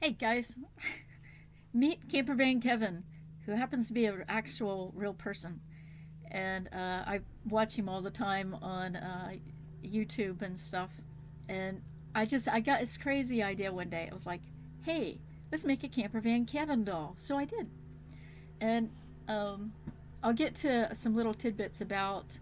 Hey guys, meet Campervan Kevin, who happens to be an actual real person. And I watch him all the time on YouTube and stuff. And I got this crazy idea one day. I was like, hey, let's make a Campervan Kevin doll. So I did. And um, I'll get to some little tidbits about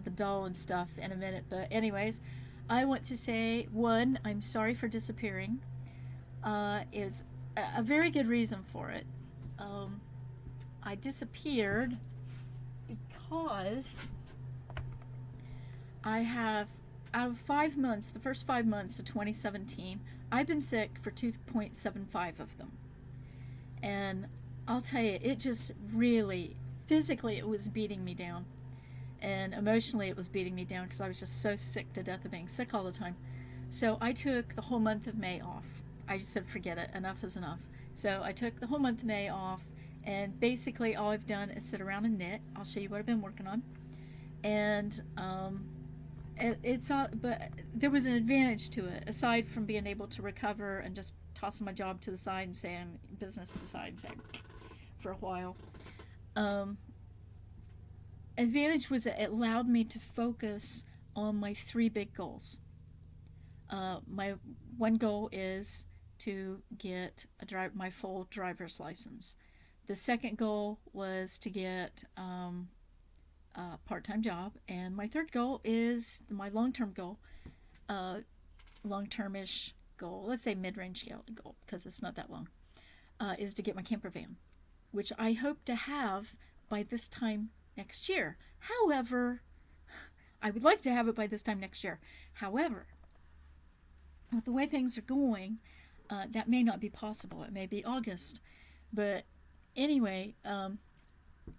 the doll and stuff in a minute. But, anyways, I want to say one, I'm sorry for disappearing. Is a very good reason for it. Um, I disappeared because I have, out of 5 months, the first 5 months of 2017, I've been sick for 2.75 of them. And I'll tell you, it just really, physically, it was beating me down. And emotionally, it was beating me down because I was just so sick to death of being sick all the time. So I took the whole month of May off. I just said, forget it, enough is enough. So I took the whole month of May off, and basically all I've done is sit around and knit. I'll show you what I've been working on. And it's all, but there was an advantage to it, aside from being able to recover and just tossing my job to the side and saying, business aside and saying, for a while. Um, Advantage was that it allowed me to focus on my three big goals. My one goal is to get my full driver's license. The second goal was to get a part-time job, and my third goal is my long-term goal, uh, long-term-ish goal. Let's say mid-range goal because it's not that long. Is to get my camper van, which I hope to have by this time next year. However, I would like to have it by this time next year. However, with the way things are going, that may not be possible. It may be August. But anyway,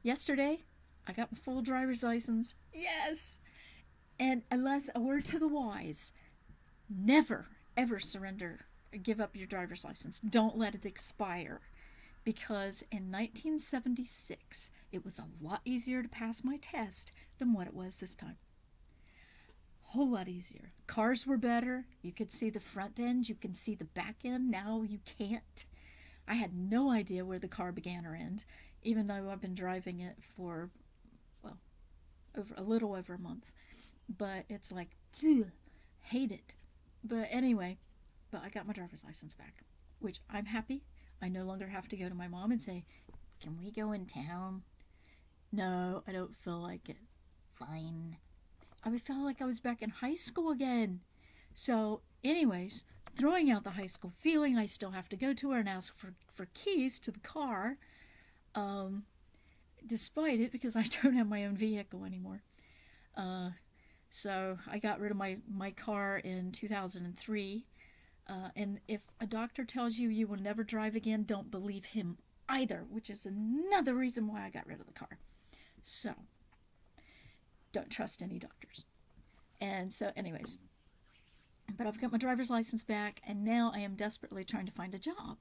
yesterday I got my full driver's license. Yes! And unless a word to the wise, never, ever surrender, give up your driver's license. Don't let it expire. Because in 1976, it was a lot easier to pass my test than what it was this time. Whole lot easier. Cars were better. You could see the front end, you can see the back end. Now you can't. I had no idea where the car began or end, even though I've been driving it for, well, over a little over a month. But it's like, ugh, hate it. But anyway, I got my driver's license back, which I'm happy. I no longer have to go to my mom and say, can we go in town? No, I don't feel like it. Fine. I would feel like I was back in high school again. So, anyways, throwing out the high school feeling, I still have to go to her and ask for keys to the car, um, despite it, because I don't have my own vehicle anymore. Uh, so, I got rid of my car in 2003. And if a doctor tells you you will never drive again, don't believe him either, which is another reason why I got rid of the car. So, don't trust any doctors. And so, anyways, but I've got my driver's license back, and now I am desperately trying to find a job.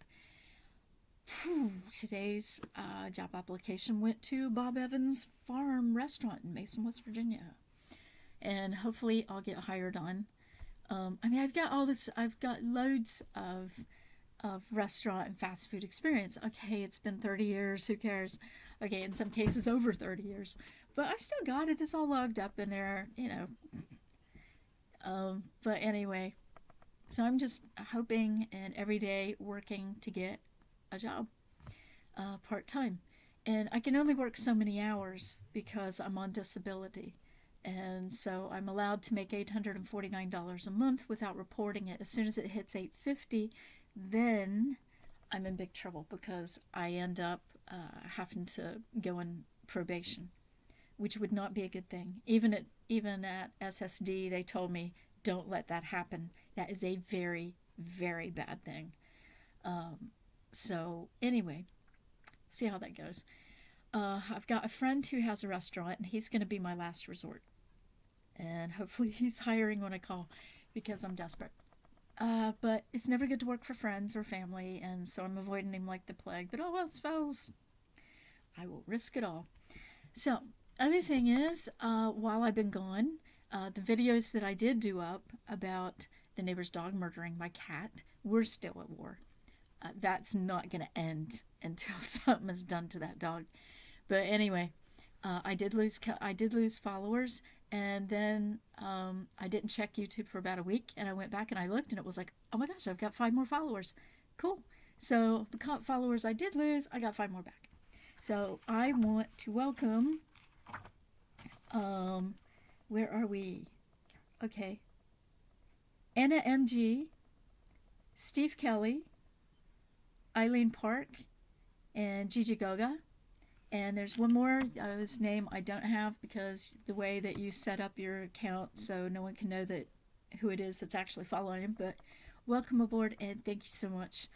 Today's job application went to Bob Evans Farm Restaurant in Mason, West Virginia. And hopefully I'll get hired on. I've got all this, I've got loads of restaurant and fast food experience. Okay, it's been 30 years, who cares? Okay, in some cases over 30 years. But I've still got it. It's all logged up in there, you know. But anyway, so I'm just hoping and every day working to get a job part time. And I can only work so many hours because I'm on disability. And so I'm allowed to make $849 a month without reporting it. As soon as it hits 850, then I'm in big trouble because I end up having to go in probation, which would not be a good thing. Even at SSD, they told me don't let that happen. That is a very, very bad thing. So anyway, see how that goes. I've got a friend who has a restaurant, and he's going to be my last resort. And hopefully he's hiring when I call because I'm desperate. But it's never good to work for friends or family, and so I'm avoiding him like the plague. But all else fails, I will risk it all. So, other thing is, while I've been gone, the videos that I did do up about the neighbor's dog murdering my cat, we're still at war. That's not going to end until something is done to that dog. But anyway, I did lose followers, and then I didn't check YouTube for about a week, and I went back and I looked, and it was like, oh my gosh, I've got 5 more followers. Cool. So the followers I did lose, I got 5 more back. So I want to welcome. Where are we? Okay. Anna MG, Steve Kelly, Eileen Park, and Gigi Goga. And there's one more whose name I don't have because the way that you set up your account, so no one can know that who it is that's actually following him. But welcome aboard, and thank you so much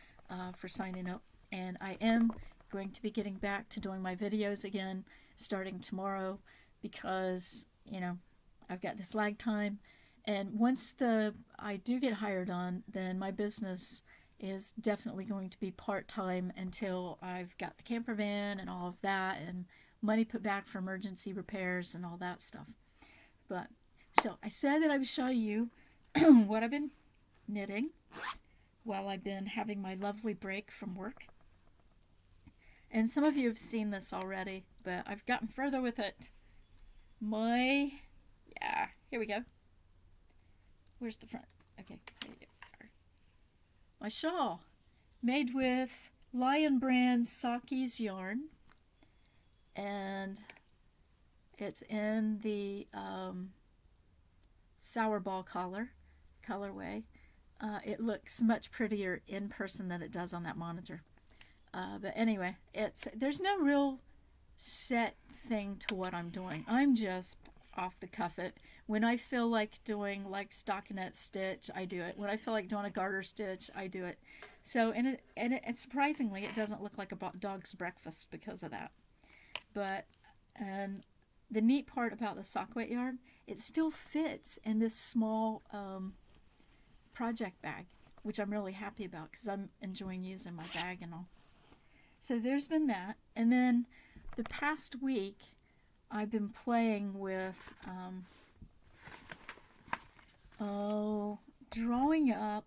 for signing up. And I am going to be getting back to doing my videos again starting tomorrow because, you know, I've got this lag time. And once I do get hired on, then my business is definitely going to be part-time until I've got the camper van and all of that and money put back for emergency repairs and all that stuff. But so I said that I would show you what I've been knitting while I've been having my lovely break from work. And some of you have seen this already, but I've gotten further with it. Here we go. Where's the front? Okay, my shawl, made with Lion Brand Saki's yarn, and it's in the sour ball colorway. It looks much prettier in person than it does on that monitor. But anyway, there's no real set thing to what I'm doing. I'm just off the cuff it. When I feel like doing like stockinette stitch, I do it. When I feel like doing a garter stitch, I do it. So, and surprisingly, it doesn't look like a dog's breakfast because of that. But, and the neat part about the sock wet yarn, it still fits in this small project bag, which I'm really happy about because I'm enjoying using my bag and all. So there's been that. And then the past week, I've been playing with drawing up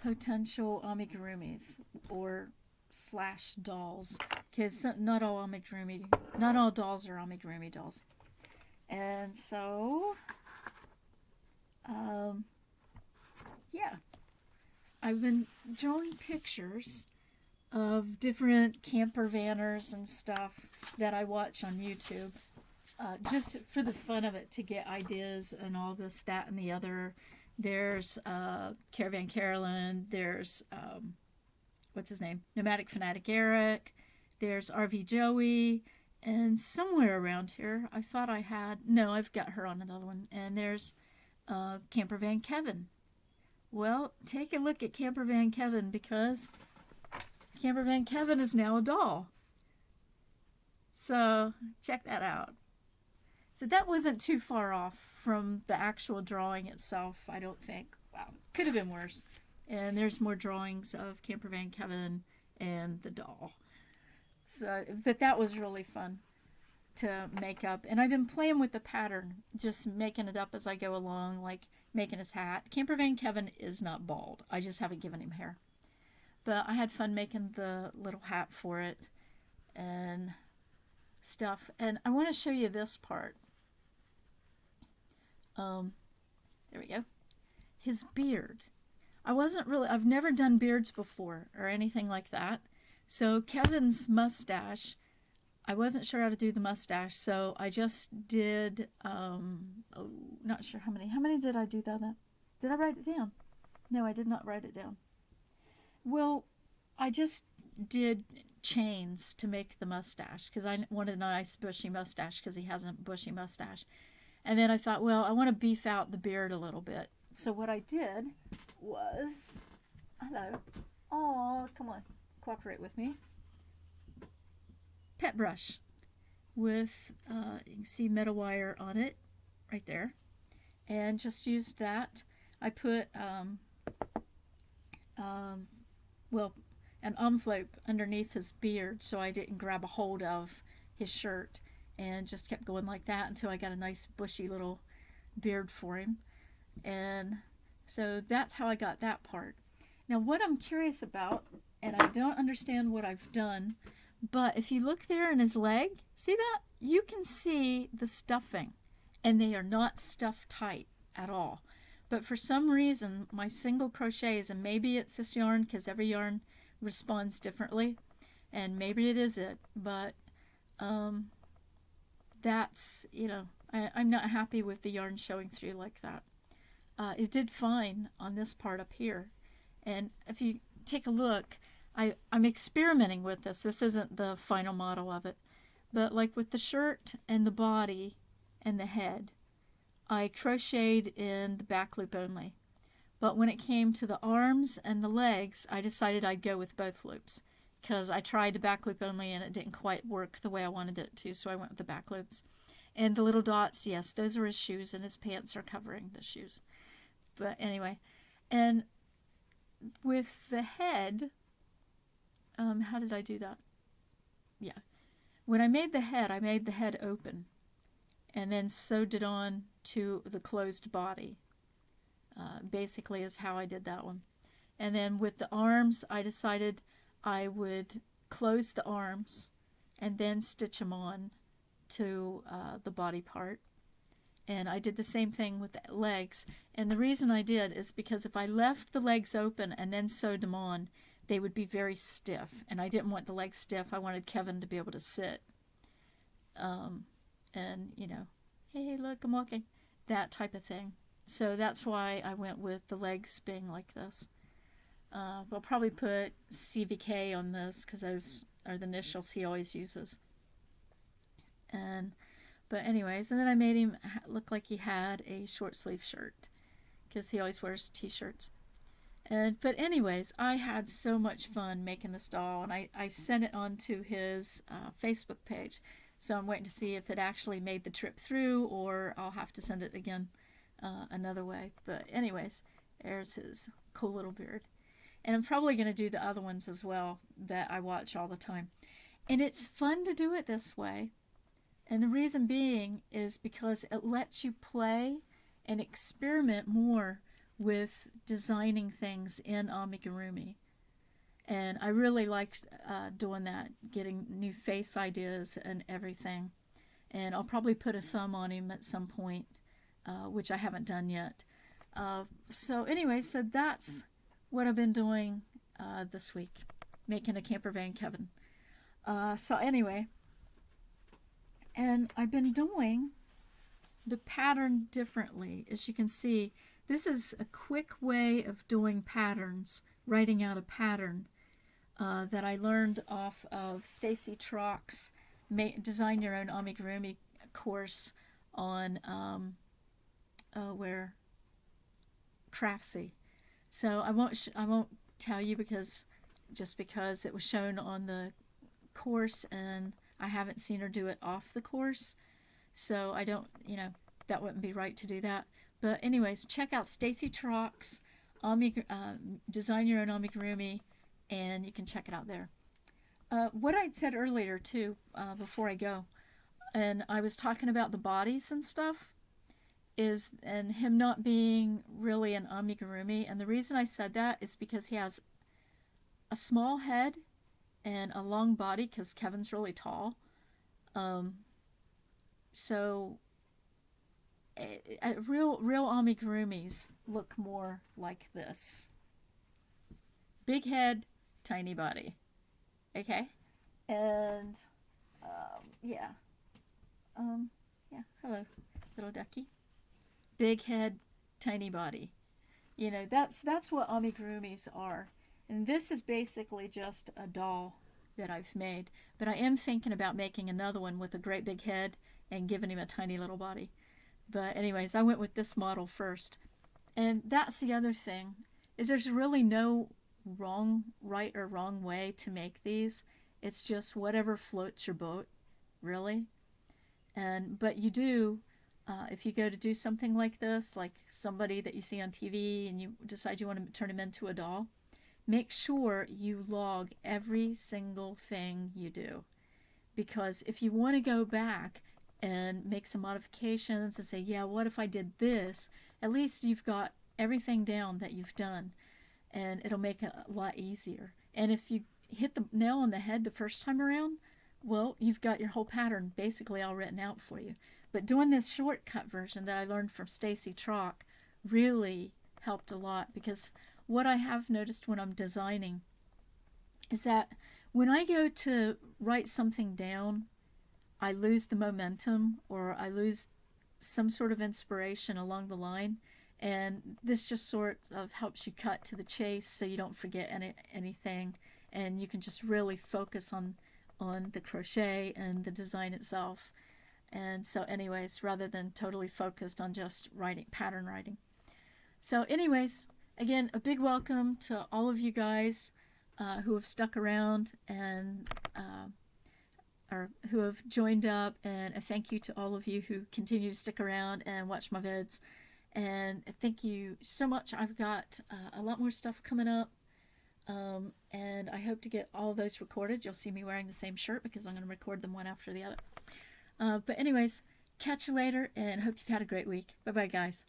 potential amigurumis or / dolls, because not all dolls are amigurumi dolls. And so yeah, I've been drawing pictures of different camper vanners and stuff that I watch on YouTube, just for the fun of it, to get ideas and all this, that, and the other. There's Caravan Carolyn, there's what's his name, Nomadic Fanatic Eric, there's RV Joey, and somewhere around here I thought I had, no, I've got her on another one, and there's Campervan Kevin. Well, take a look at Campervan Kevin, because Campervan Kevin is now a doll. So check that out. So that wasn't too far off from the actual drawing itself, I don't think. Wow, could have been worse. And there's more drawings of Campervan Kevin and the doll. So, but that was really fun to make up. And I've been playing with the pattern, just making it up as I go along, like making his hat. Campervan Kevin is not bald. I just haven't given him hair. But I had fun making the little hat for it and stuff. And I want to show you this part. There we go. His beard. I've never done beards before or anything like that. So Kevin's mustache, I wasn't sure how to do the mustache, so I just did, not sure how many did I do that? Did I write it down? No, I did not write it down. Well, I just did chains to make the mustache because I wanted a nice bushy mustache because he has a bushy mustache. And then I thought, well, I want to beef out the beard a little bit. So what I did was, hello, oh, come on, cooperate with me. Pet brush with, you can see metal wire on it right there. And just used that. I put, an envelope underneath his beard so I didn't grab a hold of his shirt, and just kept going like that until I got a nice bushy little beard for him. And so that's how I got that part. Now, what I'm curious about, and I don't understand what I've done, but if you look there in his leg, see that? You can see the stuffing, and they are not stuffed tight at all. But for some reason, my single crochets, and maybe it's this yarn because every yarn responds differently, and maybe it is it, but that's, I'm not happy with the yarn showing through like that. It did fine on this part up here. And if you take a look, I'm experimenting with this. This isn't the final model of it. But like with the shirt and the body and the head, I crocheted in the back loop only. But when it came to the arms and the legs, I decided I'd go with both loops. Because I tried the back loop only and it didn't quite work the way I wanted it to, so I went with the back loops. And the little dots, yes, those are his shoes, and his pants are covering the shoes. But anyway, and with the head, how did I do that? Yeah. When I made the head open, and then sewed it on to the closed body. Basically is how I did that one. And then with the arms, I decided I would close the arms and then stitch them on to the body part. And I did the same thing with the legs. And the reason I did is because if I left the legs open and then sewed them on, they would be very stiff. And I didn't want the legs stiff. I wanted Kevin to be able to sit. And, hey, look, I'm walking. That type of thing. So that's why I went with the legs being like this. We'll probably put CVK on this because those are the initials he always uses. But anyways, and then I made him look like he had a short sleeve shirt because he always wears t-shirts. But anyways, I had so much fun making this doll, and I sent it onto his Facebook page. So I'm waiting to see if it actually made the trip through, or I'll have to send it again another way. But anyways, there's his cool little beard. And I'm probably going to do the other ones as well that I watch all the time. And it's fun to do it this way. And the reason being is because it lets you play and experiment more with designing things in amigurumi. And I really liked doing that, getting new face ideas and everything. And I'll probably put a thumb on him at some point, which I haven't done yet. So that's what I've been doing this week, making a Campervan Kevin. And I've been doing the pattern differently. As you can see, this is a quick way of doing patterns, writing out a pattern that I learned off of Stacy Trock's Design Your Own Amigurumi course on Craftsy. So I won't tell you because it was shown on the course and I haven't seen her do it off the course, so I don't, that wouldn't be right to do that. But anyways, check out Stacy Trock's Design Your Own Amigurumi, and you can check it out there. What I'd said earlier too, before I go, and I was talking about the bodies and stuff, and him not being really an amigurumi, and the reason I said that is because he has a small head and a long body because Kevin's really tall. So real amigurumis look more like this. Big head, tiny body. Okay? And hello, little ducky. Big head, tiny body. That's what amigurumis are. And this is basically just a doll that I've made. But I am thinking about making another one with a great big head and giving him a tiny little body. But anyways, I went with this model first. And that's the other thing, is there's really no right or wrong way to make these. It's just whatever floats your boat, really. But you do, if you go to do something like this, like somebody that you see on TV and you decide you want to turn him into a doll, make sure you log every single thing you do. Because if you want to go back and make some modifications and say, yeah, what if I did this? At least you've got everything down that you've done. and it'll make it a lot easier. And if you hit the nail on the head the first time around, well, you've got your whole pattern basically all written out for you. But doing this shortcut version that I learned from Stacy Trock really helped a lot, because what I have noticed when I'm designing is that when I go to write something down, I lose the momentum, or I lose some sort of inspiration along the line. And this just sort of helps you cut to the chase so you don't forget anything, and you can just really focus on the crochet and the design itself. And so anyways, rather than totally focused on just pattern writing. So anyways, again, a big welcome to all of you guys who have stuck around and or who have joined up, and a thank you to all of you who continue to stick around and watch my vids. And thank you so much. I've got a lot more stuff coming up, and I hope to get all of those recorded. You'll see me wearing the same shirt because I'm going to record them one after the other. But anyways, catch you later, and hope you've had a great week. Bye bye, guys.